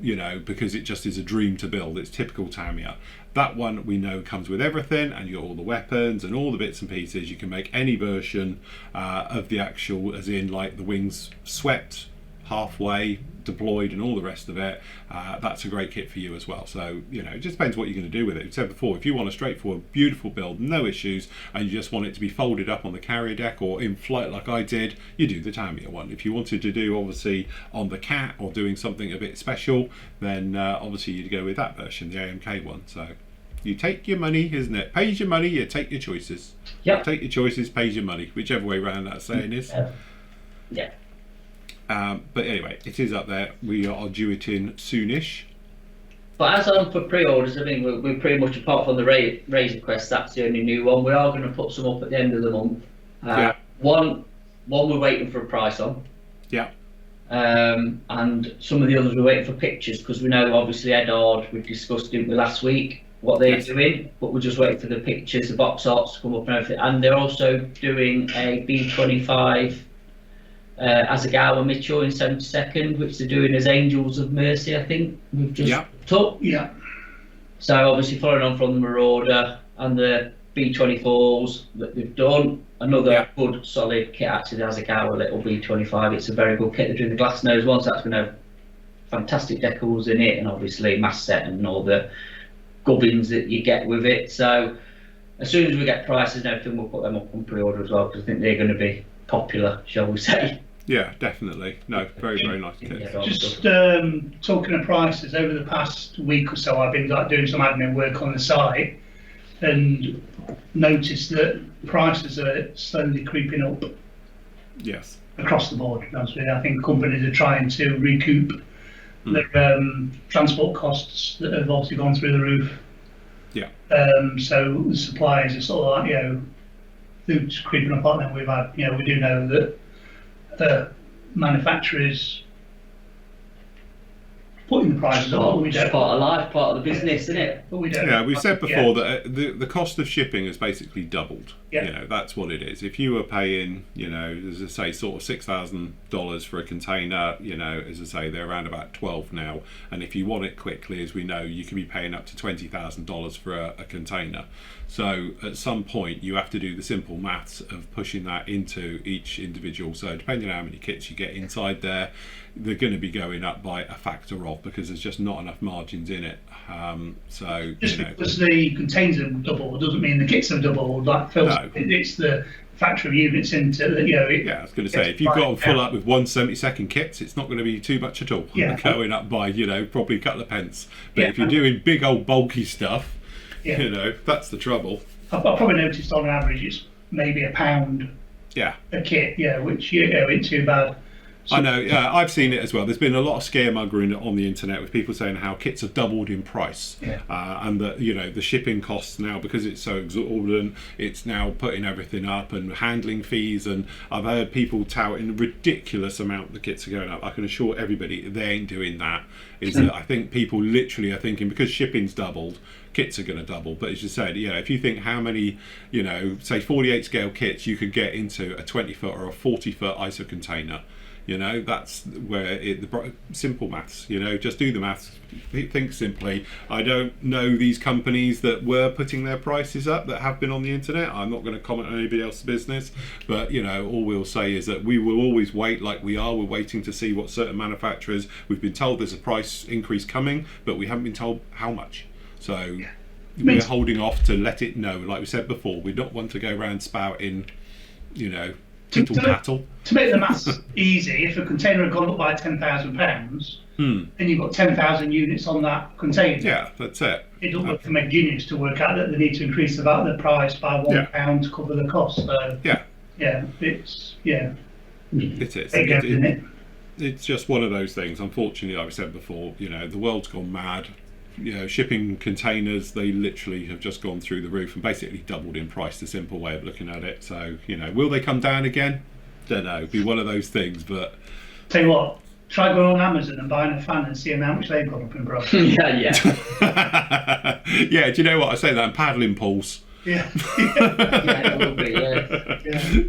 you know, because it just is a dream to build. It's typical Tamiya. That one we know comes with everything, and you got all the weapons and all the bits and pieces. You can make any version of the actual, as in like the wings swept, halfway deployed and all the rest of it. That's a great kit for you as well. So, you know, it just depends what you're going to do with it. I've said before, if you want a straightforward, beautiful build, no issues, and you just want it to be folded up on the carrier deck or in flight like I did, you do the Tamiya one. If you wanted to do, obviously, on the Cat or doing something a bit special, then obviously you'd go with that version, the AMK one. So you take your money, isn't it? Pays your money, you take your choices. Yeah. Take your choices, pays your money, whichever way around that saying is. Yeah. But anyway, it is up there. We are due it in soonish. But as on for pre-orders, I mean, we're pretty much, apart from the Razor Crest, that's the only new one. We are going to put some up at the end of the month. Yeah. One we're waiting for a price on. Yeah. And some of the others we're waiting for pictures, because we know obviously Edard, we've discussed, didn't we, last week, what they're doing, but we're just waiting for the pictures, the box arts to come up and everything. And they're also doing a B25 Asagawa Mitchell in 72nd, which they're doing as Angels of Mercy, I think we've just took. Yeah. So obviously following on from the Marauder and the B24s that they've done, another good solid kit, actually, the Asagawa little B25. It's a very good kit. They're doing the glass nose one, so that's going to have fantastic decals in it, and obviously mass set and all the gubbins that you get with it. So as soon as we get prices and everything, we'll put them up on pre-order as well, because I think they're going to be popular, shall we say. Yeah, definitely. No, very, very nice kit. Just talking of prices, over the past week or so, I've been doing some admin work on the site and noticed that prices are slowly creeping up. Yes. Across the board, to be honest with you. I think companies are trying to recoup their transport costs that have obviously gone through the roof. Yeah. So the suppliers are sort of like, they're just creeping up on them. We've had, we do know that manufacturers putting the prices up, but we don't. It's part of life, part of the business, isn't it? But we don't. Yeah, we've said before that the cost of shipping has basically doubled. Yeah. You know, that's what it is. If you were paying, as I say, sort of $6,000 for a container, as I say, they're around about 12 now. And if you want it quickly, as we know, you can be paying up to $20,000 for a container. So at some point, you have to do the simple maths of pushing that into each individual. So depending on how many kits you get inside there, they're going to be going up by a factor of, because there's just not enough margins in it. So just because the containers have doubled doesn't mean the kits have doubled. Like Phil said, it's the factory units into yeah, I was going to say, if you've got them full up with 1/72 kits, it's not going to be too much at all. Going up by probably a couple of pence. But if you're doing big old bulky stuff, that's the trouble. I've probably noticed on average it's maybe £1 a kit, which ain't too bad. I know, I've seen it as well. There's been a lot of scaremongering on the internet with people saying how kits have doubled in price, and that the shipping costs now, because it's so exorbitant, it's now putting everything up, and handling fees. And I've heard people touting a ridiculous amount the kits are going up. I can assure everybody they ain't doing that. That I think people literally are thinking because shipping's doubled, kits are going to double. But as you said, if you think how many, say 48 scale kits you could get into a 20-foot or a 40-foot ISO container. That's where the simple maths, just do the maths, think simply. I don't know these companies that were putting their prices up that have been on the internet. I'm not going to comment on anybody else's business, but all we'll say is that we will always wait like we are. We're waiting to see what certain manufacturers, we've been told there's a price increase coming, but we haven't been told how much. So we're holding off to let it know. Like we said before, we don't want to go around spouting, to make the maths easy, if a container had gone up by £10,000, then you've got 10,000 units on that container. Yeah, that's it. It doesn't look to make genius to work out that they need to increase the price by £1 to cover the cost. So, Yeah, it's It is. big, isn't it? It's just one of those things. Unfortunately, like I said before, the world's gone mad. Shipping containers, they literally have just gone through the roof and basically doubled in price. The simple way of looking at it. So, will they come down again? Don't know. Be one of those things. But Tell you what, try going on Amazon and buying a fan and seeing how much they've gone up in price. yeah. Yeah. Do you know what I say? That paddling pools. Yeah. Yeah, it will be, yeah.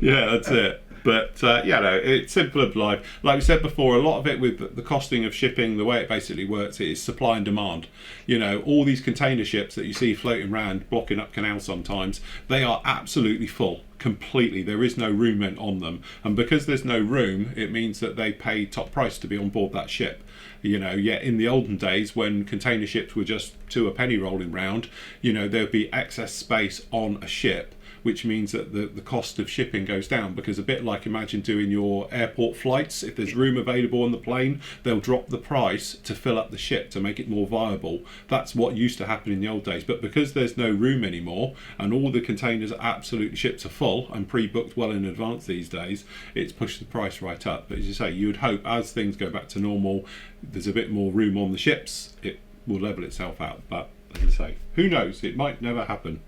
Yeah, that's it. But it's simple of life. Like we said before, a lot of it with the costing of shipping, the way it basically works is supply and demand. All these container ships that you see floating around, blocking up canals sometimes, they are absolutely full, completely. There is no room on them. And because there's no room, it means that they pay top price to be on board that ship. Yet in the olden days when container ships were just to a penny rolling round, there'd be excess space on a ship, which means that the cost of shipping goes down, because a bit like imagine doing your airport flights, if there's room available on the plane, they'll drop the price to fill up the ship to make it more viable. That's what used to happen in the old days. But because there's no room anymore and all the containers absolutely ships are full and pre-booked well in advance these days, it's pushed the price right up. But as you say, you would hope as things go back to normal, there's a bit more room on the ships, it will level itself out. But as I say, who knows, it might never happen.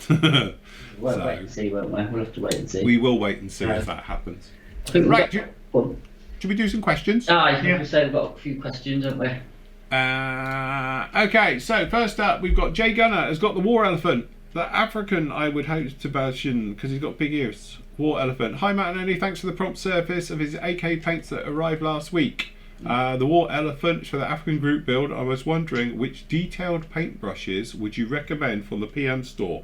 We'll wait and see, won't we? We'll have to wait and see. We will wait and see if that happens. Right, should we do some questions? I was going to say we've got a few questions, haven't we? Okay, so first up we've got Jay Gunner has got the war elephant. The African I would hope to version because he's got big ears. War elephant. Hi Matt and Andy, thanks for the prompt service of his AK paints that arrived last week. The war elephant for the African group build. I was wondering which detailed paintbrushes would you recommend from the PM store?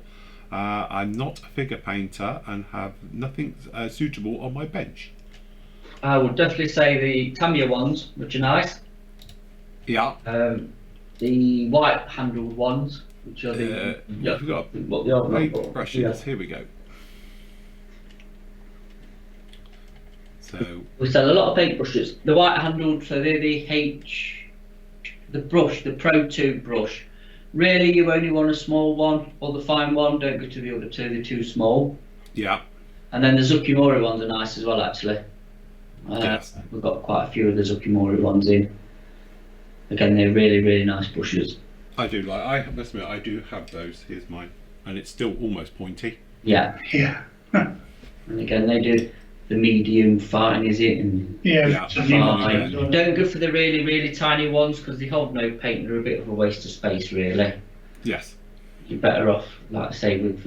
I'm not a figure painter and have nothing suitable on my bench. I would definitely say the Tamiya ones, which are nice. Yeah. The white handled ones, which are the we've got what the other paint brushes. Here we go. So we sell a lot of paintbrushes. The white handled, so they're the Pro 2 brush. Really, you only want a small one or the fine one. Don't go to the other two; they're too small. Yeah. And then the Zukimori ones are nice as well, actually. Yes. We've got quite a few of the Zukimori ones in. Again, they're really, really nice brushes. I do like. I must admit, I do have those. Here's mine, and it's still almost pointy. Yeah. Yeah. And again, they do the medium fine, is it? And fine. Don't go for the really, really tiny ones because they hold no paint. They're a bit of a waste of space, really. Yes. You're better off, like I say, with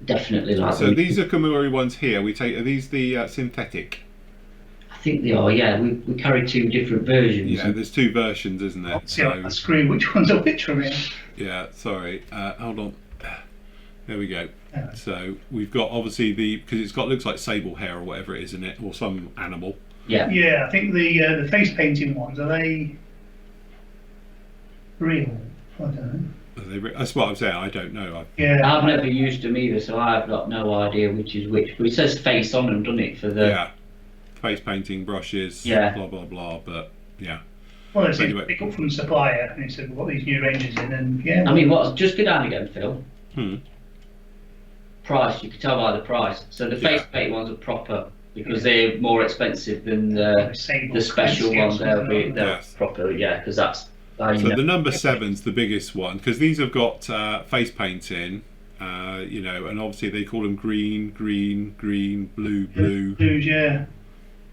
definitely like. So these are Kamuri ones here. We take. Are these the synthetic? I think they are. Yeah, we carry two different versions. Yeah, there's two versions, isn't there? See on the screen which one's a which from here. Yeah. Sorry. Hold on. There we go. So we've got obviously because it's got looks like sable hair or whatever it is in it, or some animal. Yeah. Yeah, I think the face painting ones, are they real? I don't know. That's what I'm saying. I don't know. I've never used them either, so I've got no idea which is which. But it says face on them, doesn't it? For the face painting brushes. Yeah. Blah blah blah. But yeah. Well, it's anyway. Pick up from the supplier and he said, "What these new ranges in?" And yeah. I mean, what? Just go down again, Phil. Price. You can tell by the price. So the face paint ones are proper because they're more expensive than the special ones. They're proper, because that's. So the number 7's the biggest one because these have got face paint in, and obviously they call them green, blue. Blues, yeah.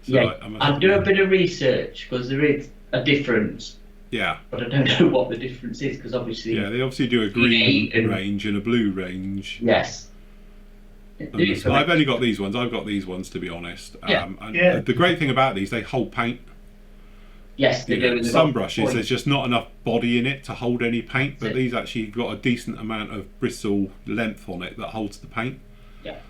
So I'll do a bit of research because there is a difference. Yeah. But I don't know what the difference is because obviously. Yeah, they obviously do a green range and a blue range. Yes. I've only got these ones. I've got these ones to be honest. The great thing about these, they hold paint. Yes, they do. Some brushes, there's just not enough body in it to hold any paint, but these actually got a decent amount of bristle length on it that holds the paint. Yeah.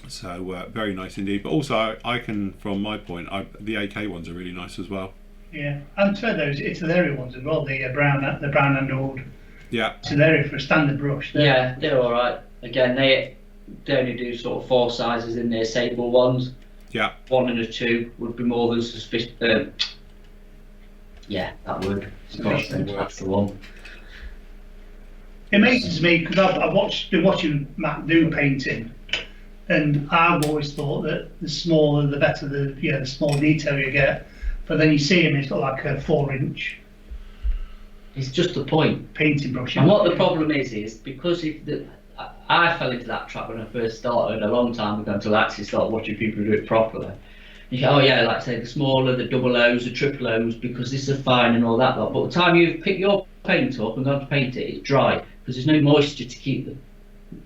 So very nice indeed. But also, I can, from my point, the AK ones are really nice as well. Yeah, and for those Italeri ones as well, the brown and old. Yeah. Italeri for a standard brush. They're all right. Again, they only do sort of 4 sizes in their sable ones. Yeah. 1 and a 2 would be more than suspicious. Yeah, that would. That's the one. It amazes me because I've been watching Matt do painting, And I've always thought that the smaller the better, the smaller detail you get. But then you see him, he's got like a 4-inch It's just the point. painting brush. And what the problem is because I fell into that trap when I first started a long time ago until I actually started watching people do it properly. You go, oh yeah, like say the smaller, the double O's, the triple O's, because this is fine and all that lot. But by the time you've picked your paint up and gone to paint it, it's dry because there's no moisture to keep the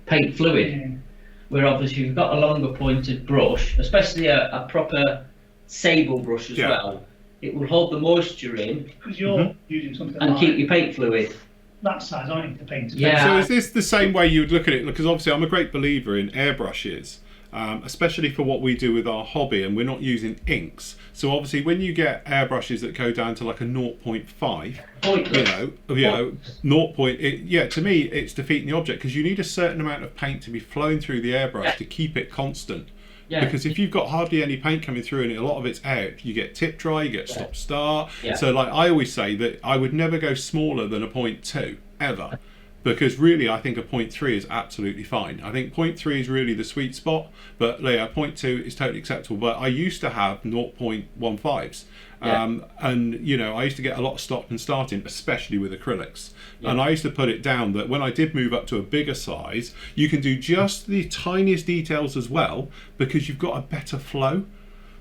paint fluid. Yeah. Where obviously you've got a longer pointed brush, especially a proper sable brush as well, it will hold the moisture in Because you're using something and like keep your paint fluid. that size, aren't you, to paint it? Yeah. So is this the same way you would look at it? Because obviously I'm a great believer in airbrushes, especially for what we do with our hobby, and we're not using inks. So obviously when you get airbrushes that go down to like a 0.5, to me it's defeating the object, because you need a certain amount of paint to be flowing through the airbrush to keep it constant. Yeah. Because if you've got hardly any paint coming through and a lot of it's out, you get tip dry, you get stop start. Yeah. So like I always say that I would never go smaller than a 0.2 ever, because really I think a 0.3 is absolutely fine. I think 0.3 is really the sweet spot, but yeah, 0.2 is totally acceptable. But I used to have 0.15s. And you know, I used to get a lot of stop and starting, especially with acrylics. And I used to put it down that when I did move up to a bigger size, you can do just the tiniest details as well, because you've got a better flow.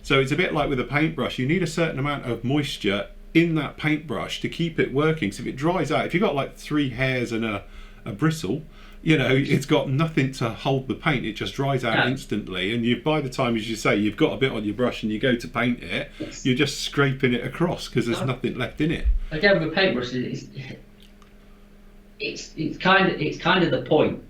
So it's a bit like with a paintbrush, you need a certain amount of moisture in that paintbrush to keep it working. So if it dries out, if you've got like 3 hairs and a bristle, you know, it's got nothing to hold the paint, it just dries out instantly, and by the time, as you say, you've got a bit on your brush and you go to paint it, you're just scraping it across because there's nothing left in it. Again, with paintbrushes, it's kind of the point.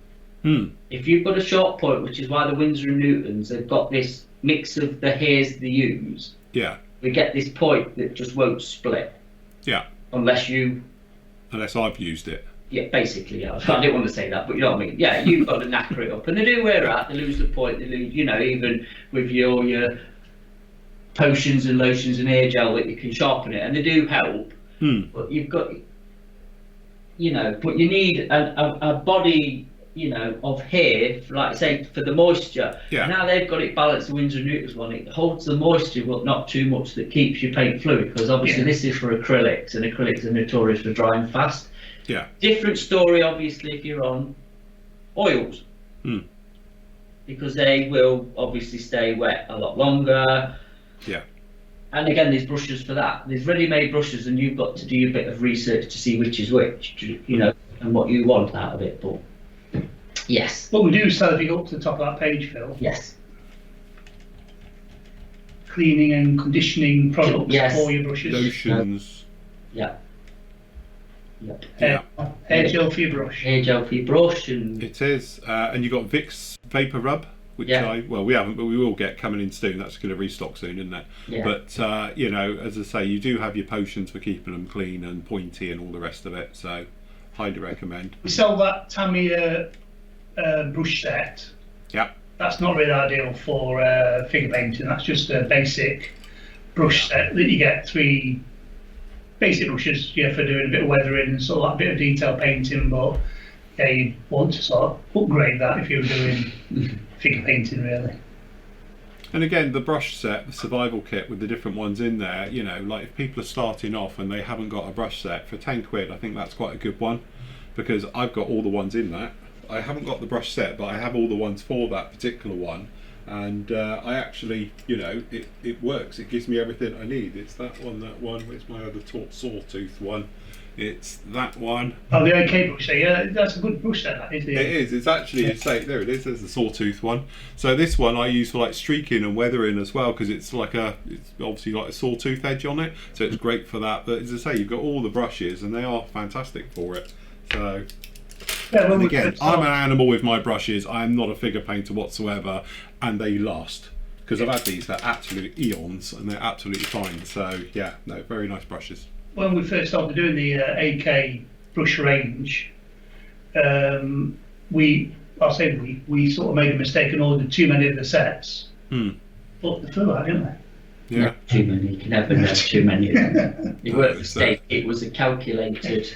If you've got a short point, which is why the Winsor and Newtons, they've got this mix of the hairs they use. Yeah. We get this point that just won't split. Yeah. Unless I've used it. Yeah, basically, yeah. I didn't want to say that, but you know what I mean. Yeah, you've got to knacker it up, and they do wear out. They lose the point. They lose, you know, even with your potions and lotions and hair gel that you can sharpen it, and they do help. But you've got, you know, but you need a body, you know, of hair, like I say, for the moisture. Yeah. Now they've got it balanced. The Winsor & Newton's one, it holds the moisture, but not too much, that keeps your paint fluid. Because obviously this is for acrylics, and acrylics are notorious for drying fast. Yeah. Different story, obviously, if you're on oils, because they will obviously stay wet a lot longer. Yeah. And again, there's brushes for that. There's ready-made brushes, and you've got to do a bit of research to see which is which, you know, and what you want out of it. But yes. But we do sell, if you go up to the top of that page, Phil. Yes. Cleaning and conditioning products for your brushes. Lotions. Yeah. Hair gel for your brush. Hair gel for your brush, and it is, and you got Vicks Vapor Rub, which we haven't, but we will get coming in soon. That's going to restock soon, isn't it? Yeah. But you know, as I say, you do have your potions for keeping them clean and pointy and all the rest of it. So, highly recommend. We sell that Tamiya brush set. Yeah. That's not really ideal for figure painting. That's just a basic brush set that you get 3 basic brushes, for doing a bit of weathering and sort of like a bit of detail painting. But yeah, you want to sort of upgrade that if you were doing figure painting, really. And again, the brush set, the survival kit with the different ones in there, you know, like if people are starting off and they haven't got a brush set for 10 quid, I think that's quite a good one, because I've got all the ones in that. I haven't got the brush set, but I have all the ones for that particular one. And I actually, you know, it works. It gives me everything I need. It's that one. It's my other sawtooth one. It's that one. Oh, the OK brush set. Yeah, that's a good brush set, that is. It is. It's actually, there it is. There's the sawtooth one. So this one I use for like streaking and weathering as well, because it's obviously like a sawtooth edge on it. So it's great for that. But as I say, you've got all the brushes and they are fantastic for it. So. Yeah, and again, I'm an animal with my brushes. I'm not a figure painter whatsoever, and they last, because I've had these for absolute eons and they're absolutely fine. So yeah, no, very nice brushes. When we first started doing the AK brush range, we sort of made a mistake and ordered too many of the sets. But they flew out, didn't they? Yeah. Too many. You can never have too many. It weren't a mistake. It was a calculated.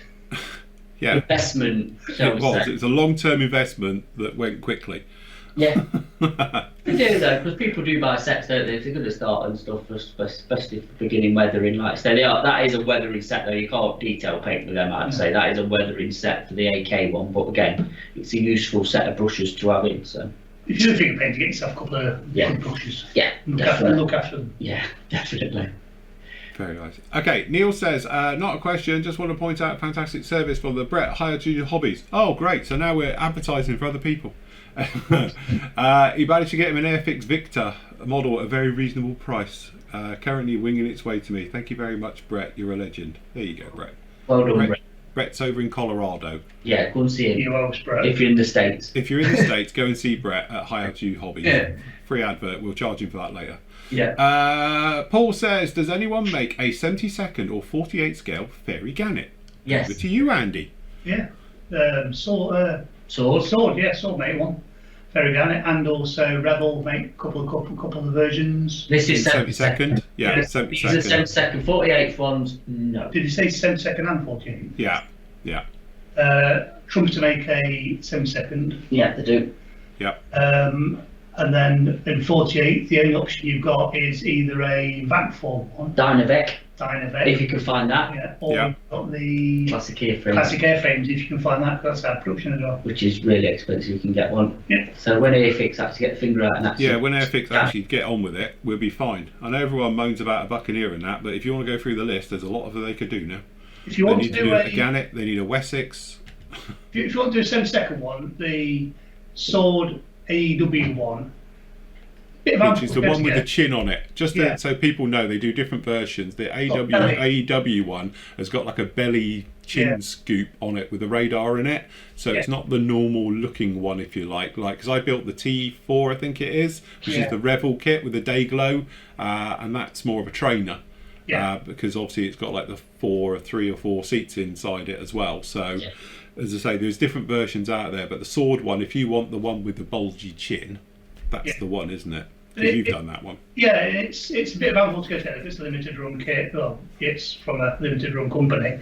Yeah. Investment. It was. It was a long-term investment that went quickly. Yeah. We do though, because people do buy sets, don't they? If they're going to start and stuff, especially for beginning weathering. Like I say, that is a weathering set though. You can't detail paint with them. I'd say that is a weathering set for the AK one. But again, it's a useful set of brushes to have in. So if you're thinking of painting, get yourself a couple of good brushes. Yeah, look after them. Yeah, definitely. Very nice. Okay, Neil says, not a question, just want to point out fantastic service for the Brett Higher Junior Hobbies. Oh, great. So now we're advertising for other people. He managed to get him an Airfix Victor model at a very reasonable price. Currently winging its way to me. Thank you very much, Brett. You're a legend. There you go, Brett. Well done, Brett. Brett's over in Colorado. Yeah, go and see him. You always, Brett. If you're in the States. If you're in the States, go and see Brett at Higher Junior Hobbies. Yeah. Free advert. We'll charge him for that later. Yeah. Paul says, does anyone make a 72nd or 48 scale Fairy Gannet? Yes. Over to you, Andy. Yeah. Sword, yeah, Sword made one. Very Gannet, and also Rebel make a couple of versions. This is 72nd. Yeah, These are 72nd. 48th ones, no. Did you say 72nd and 48th? Yeah. Trumpeter make a 72nd. Yeah, they do. Yeah. And then in 48th, the only option you've got is either a VAT form one, Dynavec, Dynavec, if you can find that. yeah, or you've got the Classic airframe, classic airframes, if you can find that, because that's our production as well. which is really expensive. You can get one. Yeah. So when Airfix actually get the finger out and actually. Yeah, when Airfix actually get on with it, we'll be fine. I know everyone moans about a Buccaneer and that, but if you want to go through the list, there's a lot of it they could do now. If you want They need to do a Gannet, they need a Wessex. if you want to do a 72nd one, the Sword AEW one, Which is the one with the chin on it. Just Yeah. so people know, they do different versions. The AEW one has got like a belly chin scoop on it with a radar in it. So it's not the normal looking one, if you like. Because I built the T4, I think it is, which is the Revel kit with the day glow. And that's more of a trainer. Because obviously it's got like the 3 or 4 seats inside it as well. So as I say, there's different versions out there. But the Sword one, if you want the one with the bulgy chin, that's the one, isn't it? Because you've done that one. Yeah, it's a bit of animal to go to. It's a limited run kit. Well, it's from a limited run company.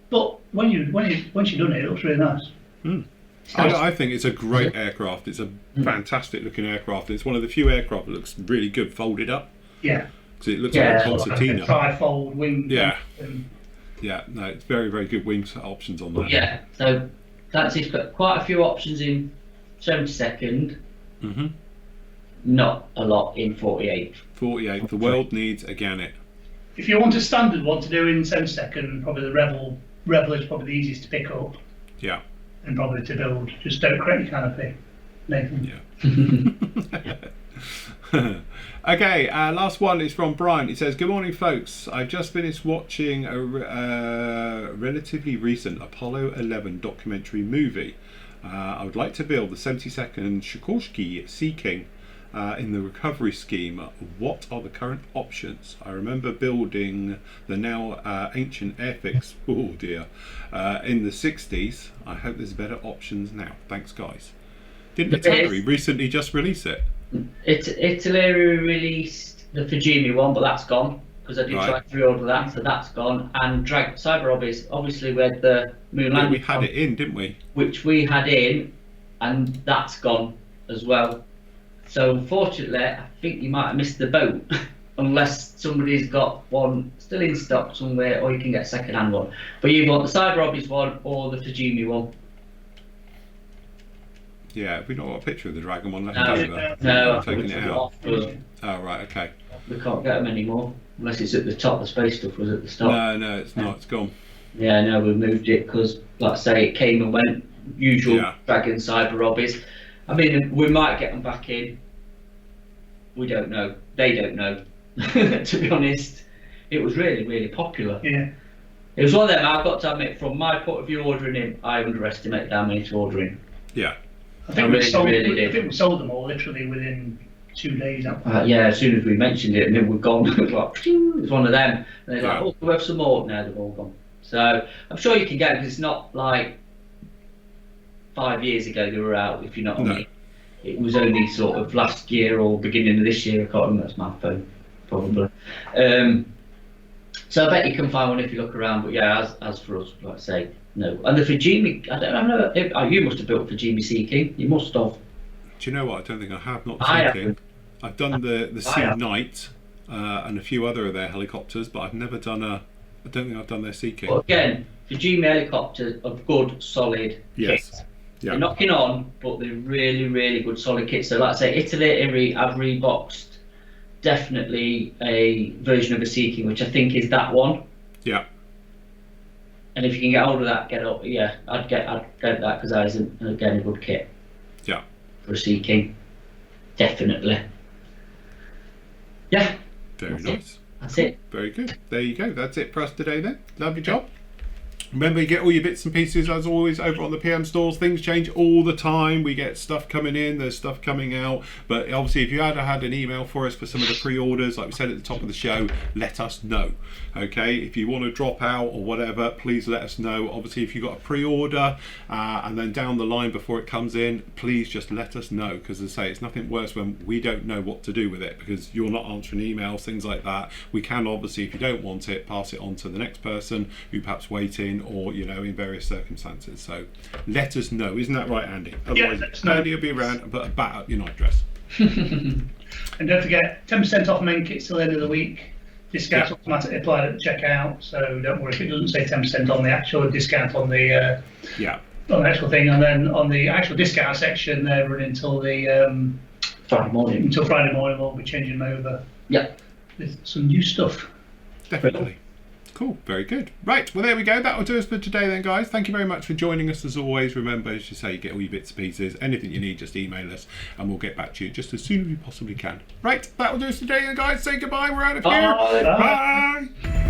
But once you've done it, it looks really nice. I think it's a great aircraft. It's a fantastic looking aircraft. It's one of the few aircraft that looks really good folded up. Yeah. Because it looks like a concertina. Like a tri-fold wing. Yeah. No, it's very, very good wing options on that. Yeah, so that's it's got quite a few options in 72nd. Not a lot in 48th. 48th. The world needs a Gannet. If you want a standard one to do in 72nd, probably the Rebel is probably the easiest to pick up. Yeah. And probably to build. Just don't create your canopy, Nathan. Yeah. Okay, last one is from Brian. It says, good morning folks, I've just finished watching a relatively recent Apollo 11 documentary movie. I would like to build the 72nd Sikorsky Sea King in the recovery scheme. What are the current options? I remember building the now ancient Airfix in the 60s. I hope there's better options now. Thanks guys. Didn't Italy recently just release it? Italy released the Fujimi one, but that's gone because I did try to reorder that, so that's gone. And Cyber Hobbies, obviously we had the moon landing. We had it in, didn't we? Which we had in, and that's gone as well. So unfortunately, I think you might have missed the boat unless somebody's got one still in stock somewhere, or you can get a second-hand one. But you want the Cyber Hobbies one or the Fujimi one. Yeah, have we not got a picture of the dragon one left No, over? no, Taking it out. Oh, right, okay. We can't get them anymore unless it's at the top. The space stuff was at the start. No, it's not. It's gone. Yeah, no, we moved it because, like I say, it came and went. Usual Dragon Cyber Hobbies. I mean, we might get them back in. We don't know. They don't know. To be honest, it was really, really popular. Yeah. It was one of them. I've got to admit, from my point of view, ordering him, I underestimated how many to order him. Yeah. I think we sold them all literally within 2 days. Yeah, as soon as we mentioned it, and then we're gone. It was like, it was one of them. And they're like, oh, we have some more. No, they've all gone. So I'm sure you can get them because it's not like 5 years ago they were out, if you know what I mean. It was only sort of last year or beginning of this year. I can't remember. That's my phone, probably. So I bet you can find one if you look around. But yeah, as for us, like I say, no. And the Fujimi, I don't know. You must have built Fujimi Sea King. You must have. Do you know what? I don't think I have. Not the I Sea haven't. King. I've done the Sea have. Knight and a few other of their helicopters, but I've never done a. I don't think I've done their Sea King. But again, Fujimi helicopters are good, solid Yes. kits. Yeah. They're knocking on, but they're really, really good, solid kits. So, like I say, Italy, I've reboxed definitely a version of a Sea King, which I think is that one. Yeah. And if you can get hold of that, I'd get that because that is again a good kit. Yeah. For a Sea King, definitely. Yeah. Very nice. That's it. Very good. There you go. That's it for us today then. Lovely job. Remember, you get all your bits and pieces as always over on the PM stores. Things change all the time. We get stuff coming in, there's stuff coming out. But obviously, if you had an email for us for some of the pre-orders, like we said at the top of the show, let us know. Okay, if you want to drop out or whatever, please let us know. Obviously, if you've got a pre-order and then down the line before it comes in, please just let us know. Because as I say, it's nothing worse when we don't know what to do with it because you're not answering emails, things like that. We can obviously, if you don't want it, pass it on to the next person who perhaps waiting or in various circumstances. So let us know. Isn't that right, Andy? Otherwise, Andy will be around and put a bat up your night dress. And don't forget, 10% off main kits till the end of the week. Discounts automatically applied at the checkout, so don't worry if it doesn't say 10% on the actual discount on the on the actual thing. And then on the actual discount section, they're running until the Friday morning. Until Friday morning, we'll be changing them over. Yeah. With some new stuff. Definitely. Cool, very good. Right, well there we go. That will do us for today then, guys. Thank you very much for joining us as always. Remember, as you say, you get all your bits and pieces. Anything you need, just email us and we'll get back to you just as soon as we possibly can. Right, that will do us today then, guys. Say goodbye. We're out of here. Bye. Bye.